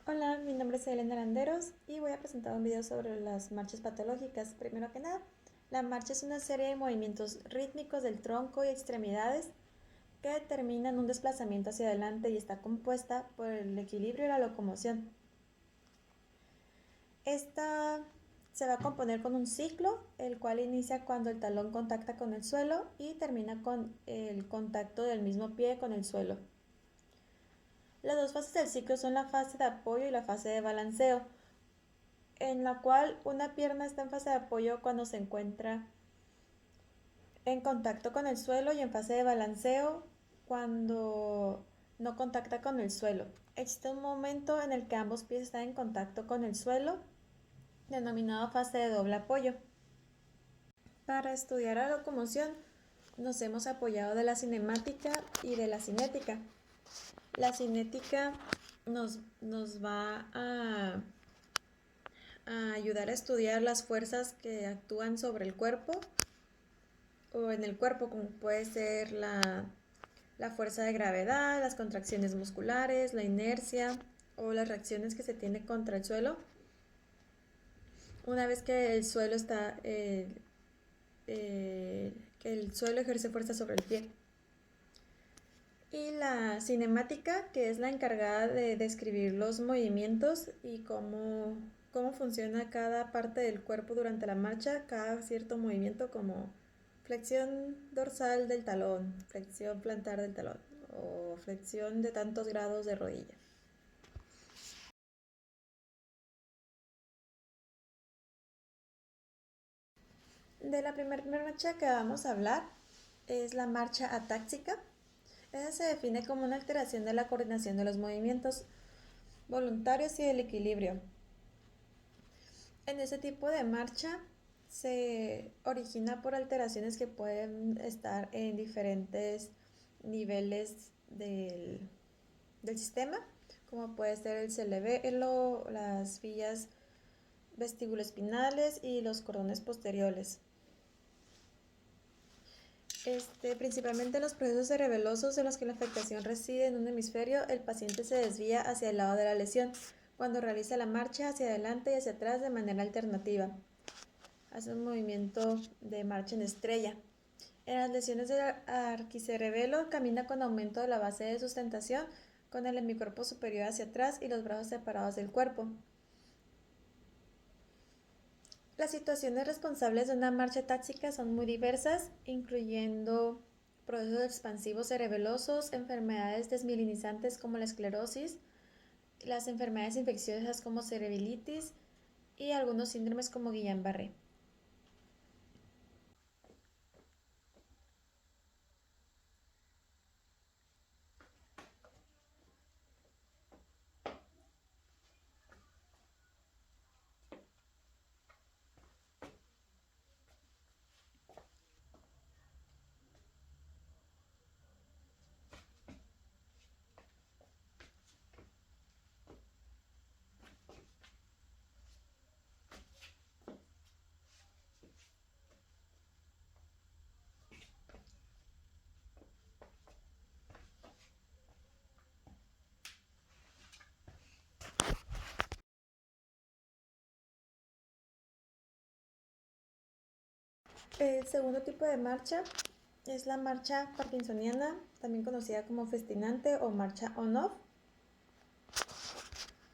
Hola, mi nombre es Elena Landeros y voy a presentar un video sobre las marchas patológicas. Primero que nada, la marcha es una serie de movimientos rítmicos del tronco y extremidades que determinan un desplazamiento hacia adelante y está compuesta por el equilibrio y la locomoción. Esta se va a componer con un ciclo, el cual inicia cuando el talón contacta con el suelo y termina con el contacto del mismo pie con el suelo. Las dos fases del ciclo son la fase de apoyo y la fase de balanceo, en la cual una pierna está en fase de apoyo cuando se encuentra en contacto con el suelo y en fase de balanceo cuando no contacta con el suelo. Existe un momento en el que ambos pies están en contacto con el suelo, denominado fase de doble apoyo. Para estudiar la locomoción nos hemos apoyado de la cinemática y de la cinética. La cinética nos va a ayudar a estudiar las fuerzas que actúan sobre el cuerpo o en el cuerpo, como puede ser la fuerza de gravedad, las contracciones musculares, la inercia o las reacciones que se tiene contra el suelo. Una vez que el suelo está, que el suelo ejerce fuerza sobre el pie. Y la cinemática, que es la encargada de describir los movimientos y cómo funciona cada parte del cuerpo durante la marcha, cada cierto movimiento como flexión dorsal del talón, flexión plantar del talón o flexión de tantos grados de rodilla. De la primera marcha que vamos a hablar es la marcha atáxica. Esa se define como una alteración de la coordinación de los movimientos voluntarios y del equilibrio. En ese tipo de marcha se origina por alteraciones que pueden estar en diferentes niveles del sistema, como puede ser el cerebelo, las vías vestibuloespinales y los cordones posteriores. Principalmente en los procesos cerebelosos en los que la afectación reside en un hemisferio, el paciente se desvía hacia el lado de la lesión cuando realiza la marcha hacia adelante y hacia atrás de manera alternativa. Hace un movimiento de marcha en estrella. En las lesiones del arquicerebelo camina con aumento de la base de sustentación, con el hemicuerpo superior hacia atrás y los brazos separados del cuerpo. Las situaciones responsables de una marcha táxica son muy diversas, incluyendo procesos expansivos cerebelosos, enfermedades desmielinizantes como la esclerosis, las enfermedades infecciosas como cerebritis y algunos síndromes como Guillain-Barré. El segundo tipo de marcha es la marcha parkinsoniana, también conocida como festinante o marcha on-off.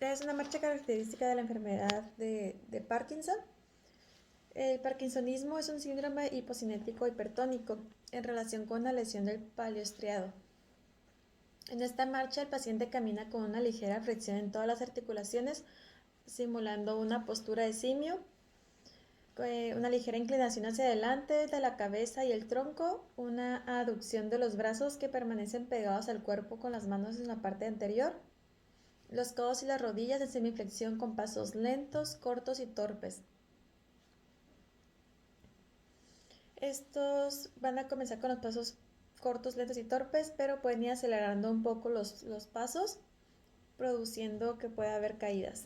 Es una marcha característica de la enfermedad de Parkinson. El parkinsonismo es un síndrome hipocinético hipertónico en relación con la lesión del paliostriado. En esta marcha el paciente camina con una ligera flexión en todas las articulaciones, simulando una postura de simio, una ligera inclinación hacia adelante de la cabeza y el tronco, una aducción de los brazos que permanecen pegados al cuerpo con las manos en la parte anterior, los codos y las rodillas en semiflexión con pasos lentos, cortos y torpes. Estos van a comenzar con los pasos cortos, lentos y torpes, pero pueden ir acelerando un poco los pasos, produciendo que pueda haber caídas.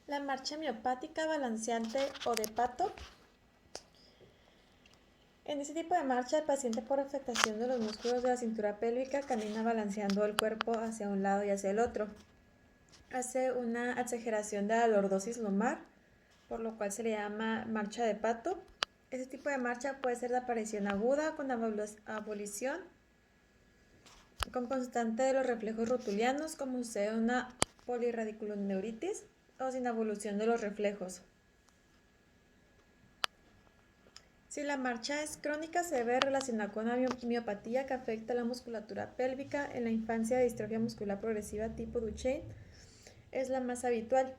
La marcha miopática, balanceante o de pato. En este tipo de marcha, el paciente por afectación de los músculos de la cintura pélvica camina balanceando el cuerpo hacia un lado y hacia el otro. Hace una exageración de la lordosis lumbar, por lo cual se le llama marcha de pato. Este tipo de marcha puede ser de aparición aguda con abolición con constante de los reflejos rotulianos, como sucede en una polirradiculoneuritis, o sin evolución de los reflejos. Si la marcha es crónica, se debe relacionar con una miopatía que afecta la musculatura pélvica. En la infancia, distrofia muscular progresiva tipo Duchenne es la más habitual.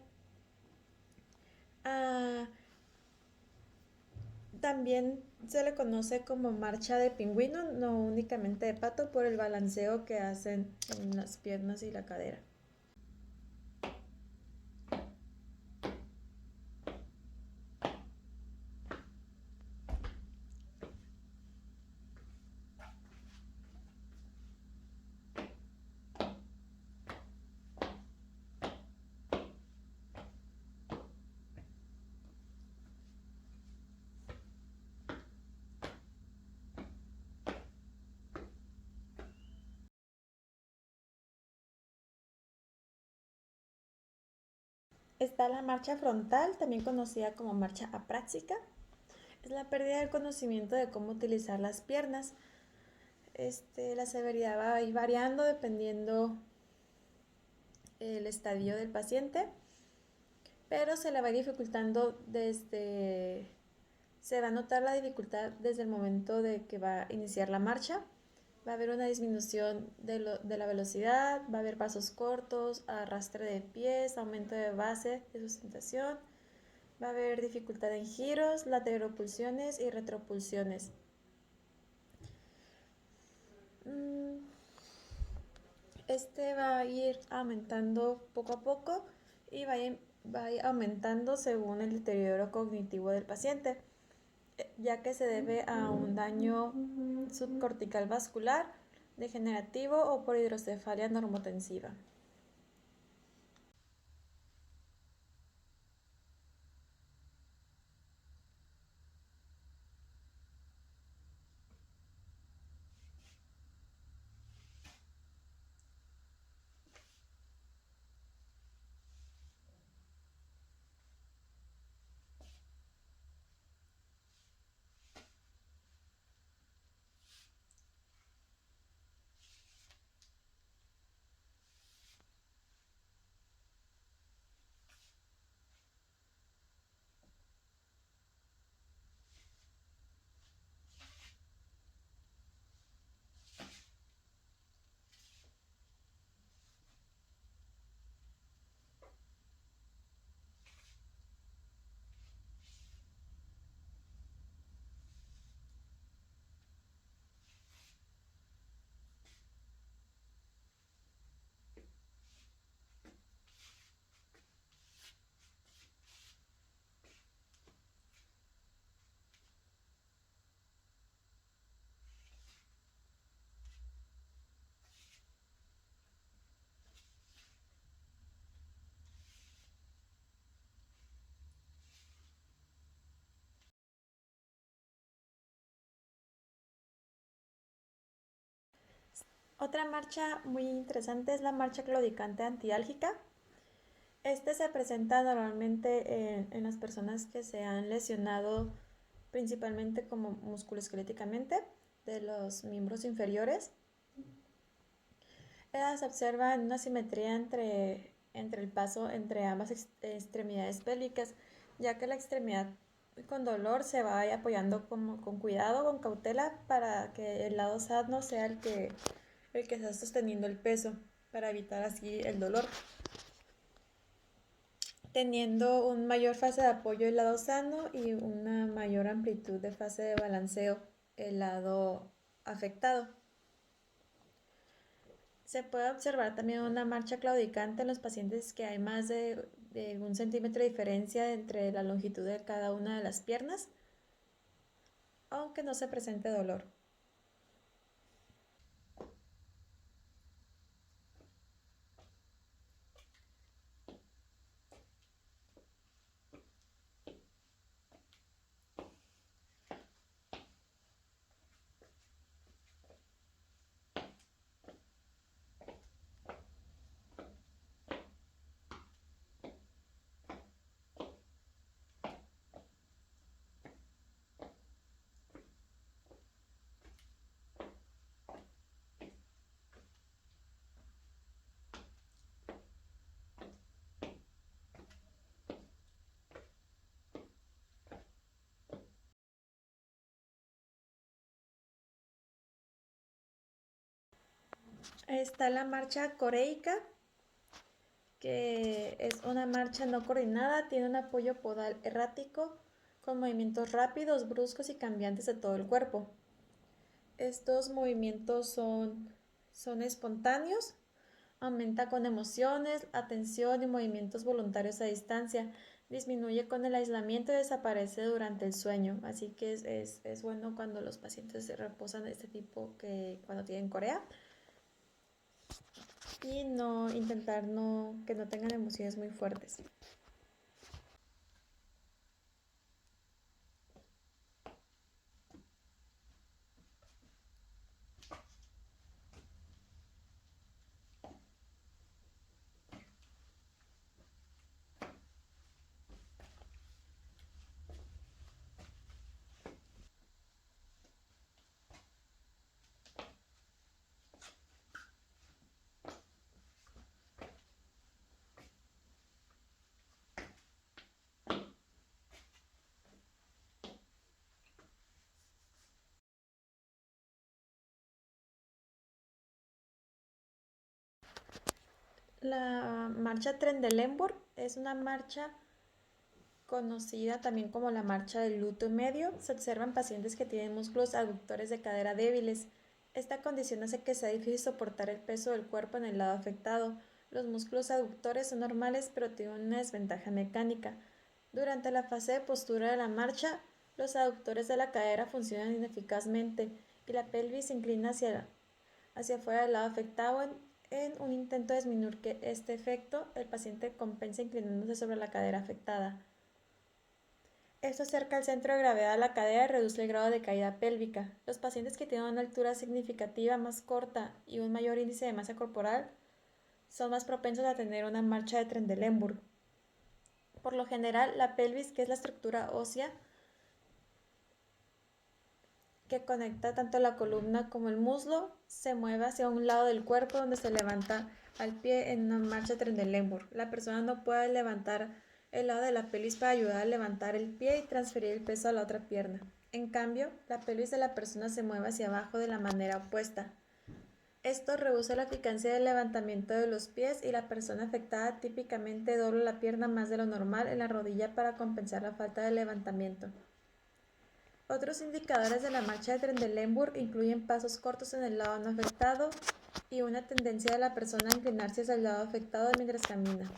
También se le conoce como marcha de pingüino, no únicamente de pato, por el balanceo que hacen en las piernas y la cadera. Está la marcha frontal, también conocida como marcha apráxica. Es la pérdida del conocimiento de cómo utilizar las piernas. La severidad va a ir variando dependiendo el estadio del paciente, pero se le va dificultando se va a notar la dificultad desde el momento de que va a iniciar la marcha. Va a haber una disminución de la velocidad, va a haber pasos cortos, arrastre de pies, aumento de base de sustentación, va a haber dificultad en giros, lateropulsiones y retropulsiones. Va a ir aumentando poco a poco y va a ir aumentando según el deterioro cognitivo del paciente, ya que se debe a un daño subcortical vascular, degenerativo o por hidrocefalia normotensiva. Otra marcha muy interesante es la marcha claudicante antiálgica. Se presenta normalmente en las personas que se han lesionado principalmente como musculoesqueléticamente de los miembros inferiores. Se observa una simetría entre el paso entre ambas extremidades pélvicas, ya que la extremidad con dolor se va apoyando con cuidado, con cautela, para que el lado sano sea el que está sosteniendo el peso, para evitar así el dolor, teniendo un mayor fase de apoyo el lado sano y una mayor amplitud de fase de balanceo el lado afectado. Se puede observar también una marcha claudicante en los pacientes que hay más de 1 centímetro de diferencia entre la longitud de cada una de las piernas, aunque no se presente dolor. Está la marcha coreica, que es una marcha no coordinada, tiene un apoyo podal errático, con movimientos rápidos, bruscos y cambiantes de todo el cuerpo. Estos movimientos son espontáneos, aumenta con emociones, atención y movimientos voluntarios a distancia, disminuye con el aislamiento y desaparece durante el sueño. Así que es bueno cuando los pacientes se reposan de este tipo que cuando tienen Corea y no intentar que no tengan emociones muy fuertes. La marcha Trendelenburg es una marcha conocida también como la marcha del luto medio. Se observa en pacientes que tienen músculos aductores de cadera débiles. Esta condición hace que sea difícil soportar el peso del cuerpo en el lado afectado. Los músculos aductores son normales pero tienen una desventaja mecánica. Durante la fase de postura de la marcha, los aductores de la cadera funcionan ineficazmente y la pelvis se inclina hacia afuera del lado afectado. En un intento de disminuir este efecto, el paciente compensa inclinándose sobre la cadera afectada. Esto acerca el centro de gravedad de la cadera y reduce el grado de caída pélvica. Los pacientes que tienen una altura significativa más corta y un mayor índice de masa corporal son más propensos a tener una marcha de Trendelenburg. Por lo general, la pelvis, que es la estructura ósea que conecta tanto la columna como el muslo, se mueve hacia un lado del cuerpo donde se levanta al pie en una marcha Trendelenburg. La persona no puede levantar el lado de la pelvis para ayudar a levantar el pie y transferir el peso a la otra pierna. En cambio, la pelvis de la persona se mueve hacia abajo de la manera opuesta. Esto reduce la eficacia del levantamiento de los pies y la persona afectada típicamente dobla la pierna más de lo normal en la rodilla para compensar la falta de levantamiento. Otros indicadores de la marcha de Trendelenburg incluyen pasos cortos en el lado no afectado y una tendencia de la persona a inclinarse hacia el lado afectado mientras camina.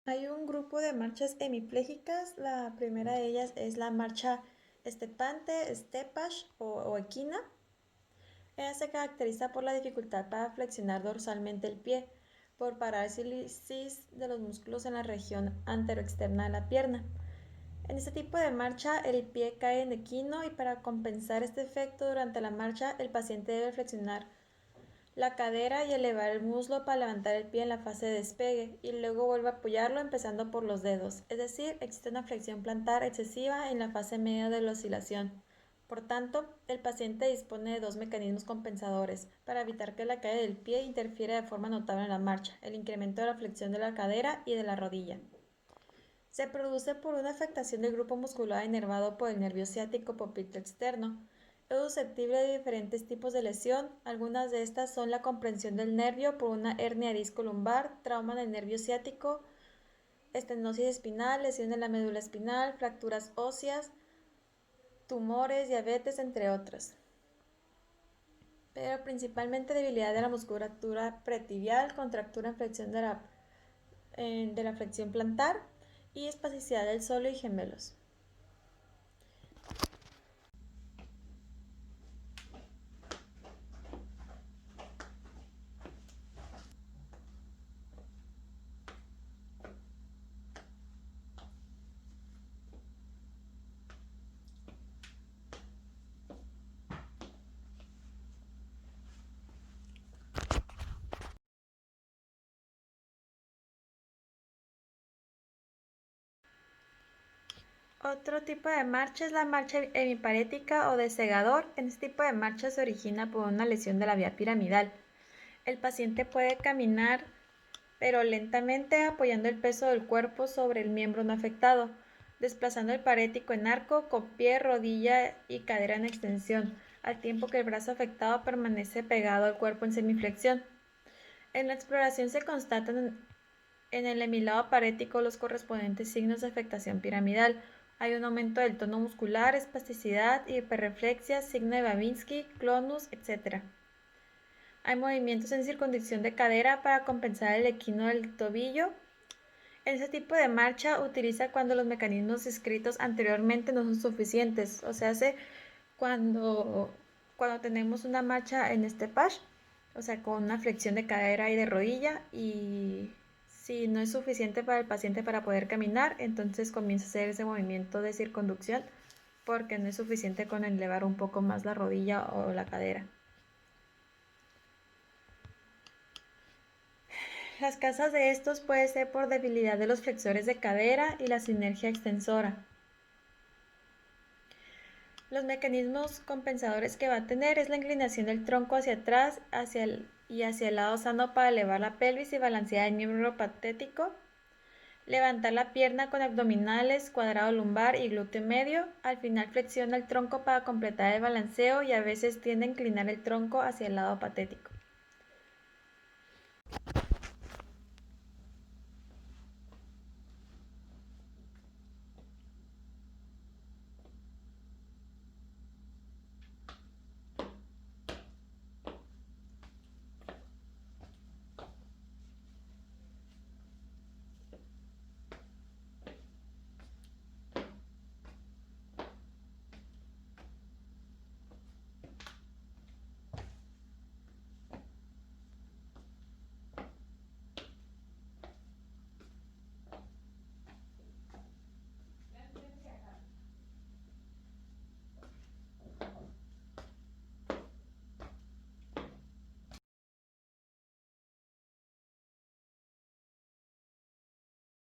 Hay un grupo de marchas hemiplégicas. La primera de ellas es la marcha estepante, stepash o equina. Ella se caracteriza por la dificultad para flexionar dorsalmente el pie, por parálisis de los músculos en la región anteroexterna de la pierna. En este tipo de marcha, el pie cae en equino y para compensar este efecto durante la marcha, el paciente debe flexionar la cadera y elevar el muslo para levantar el pie en la fase de despegue y luego vuelve a apoyarlo empezando por los dedos. Es decir, existe una flexión plantar excesiva en la fase media de la oscilación. Por tanto, el paciente dispone de dos mecanismos compensadores para evitar que la caída del pie interfiera de forma notable en la marcha: el incremento de la flexión de la cadera y de la rodilla. Se produce por una afectación del grupo muscular inervado por el nervio ciático popliteo externo. Es susceptible de diferentes tipos de lesión. Algunas de estas son la comprensión del nervio por una hernia disco lumbar, trauma del nervio ciático, estenosis espinal, lesión de la médula espinal, fracturas óseas, tumores, diabetes, entre otras. Pero principalmente debilidad de la musculatura pretibial, contractura en flexión de la flexión plantar y espasticidad del solo y gemelos. Otro tipo de marcha es la marcha hemiparética o de segador. En este tipo de marcha se origina por una lesión de la vía piramidal. El paciente puede caminar, pero lentamente apoyando el peso del cuerpo sobre el miembro no afectado, desplazando el parético en arco con pie, rodilla y cadera en extensión, al tiempo que el brazo afectado permanece pegado al cuerpo en semiflexión. En la exploración se constatan en el hemilado parético los correspondientes signos de afectación piramidal. Hay un aumento del tono muscular, espasticidad, hiperreflexia, signo de Babinski, clonus, etc. Hay movimientos en circunducción de cadera para compensar el equino del tobillo. Ese tipo de marcha utiliza cuando los mecanismos descritos anteriormente no son suficientes, o sea, cuando, cuando tenemos una marcha en este patch, o sea, con una flexión de cadera y de rodilla, y si no es suficiente para el paciente para poder caminar, entonces comienza a hacer ese movimiento de circunducción porque no es suficiente con elevar un poco más la rodilla o la cadera. Las causas de estos puede ser por debilidad de los flexores de cadera y la sinergia extensora. Los mecanismos compensadores que va a tener es la inclinación del tronco hacia atrás y hacia el lado sano para elevar la pelvis y balancear el miembro patético. Levantar la pierna con abdominales, cuadrado lumbar y glúteo medio. Al final flexiona el tronco para completar el balanceo y a veces tiende a inclinar el tronco hacia el lado patético.